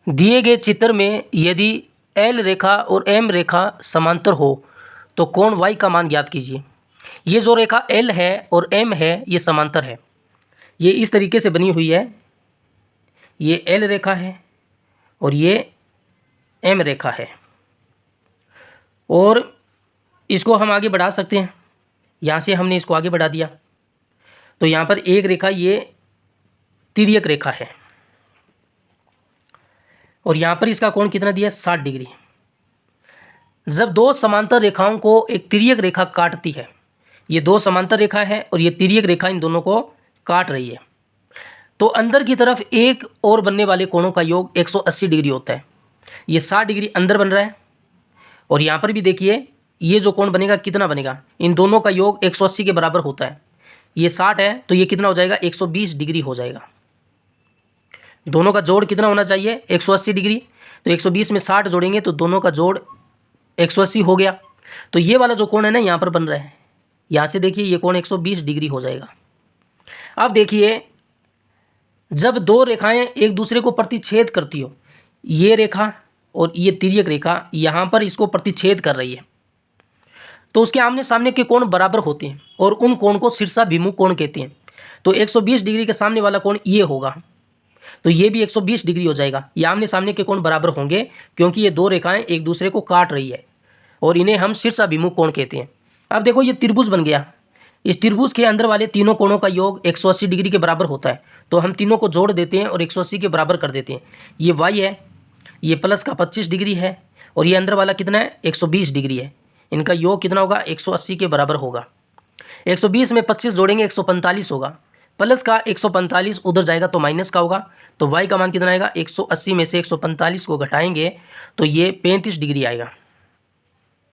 दिए गए चित्र में यदि एल रेखा और एम रेखा समांतर हो तो कोण वाई का मान ज्ञात कीजिए। ये जो रेखा एल है और एम है ये समांतर है, ये इस तरीके से बनी हुई है। ये एल रेखा है और ये एम रेखा है, और इसको हम आगे बढ़ा सकते हैं। यहाँ से हमने इसको आगे बढ़ा दिया तो यहाँ पर एक रेखा ये तिर्यक रेखा है और यहाँ पर इसका कोण कितना दिया है 60 डिग्री। जब दो समांतर रेखाओं को एक तिर्यक रेखा काटती है, ये दो समांतर रेखा है और ये तिर्यक रेखा इन दोनों को काट रही है, तो अंदर की तरफ एक और बनने वाले कोणों का योग 180 डिग्री होता है। ये 60 डिग्री अंदर बन रहा है और यहाँ पर भी देखिए ये जो कोण बनेगा कितना बनेगा, इन दोनों का योग 180 के बराबर होता है। ये 60 है तो ये कितना हो जाएगा 120 डिग्री हो जाएगा। दोनों का जोड़ कितना होना चाहिए 180 डिग्री, तो 120 में 60 जोड़ेंगे तो दोनों का जोड़ 180 हो गया। तो ये वाला जो कोण है ना यहाँ पर बन रहा है, यहाँ से देखिए ये कोण 120 डिग्री हो जाएगा। अब देखिए जब दो रेखाएं एक दूसरे को प्रतिच्छेद करती हो, ये रेखा और ये तिर्यक रेखा यहाँ पर इसको प्रतिच्छेद कर रही है, तो उसके आमने सामने के कोण बराबर होते हैं और उन कोण को शीर्षाभिमुख कोण कहते हैं। तो 120 डिग्री के सामने वाला कोण ये होगा, तो ये भी 120 डिग्री हो जाएगा। ये आमने सामने के कोण बराबर होंगे क्योंकि ये दो रेखाएं एक दूसरे को काट रही है और इन्हें हम शीर्षाभिमुख कोण कहते हैं। अब देखो ये त्रिभुज बन गया, इस त्रिभुज के अंदर वाले तीनों कोणों का योग 180 डिग्री के बराबर होता है, तो हम तीनों को जोड़ देते हैं और 180 के बराबर कर देते हैं। ये वाई है, ये प्लस का 25 डिग्री है और ये अंदर वाला कितना है 120 डिग्री है। इनका योग कितना होगा 180 के बराबर होगा। 120 में 25 जोड़ेंगे 145 होगा, प्लस का 145 उधर जाएगा तो माइनस का होगा, तो y का मान कितना आएगा 180 में से 145 को घटाएंगे तो ये 35 डिग्री आएगा।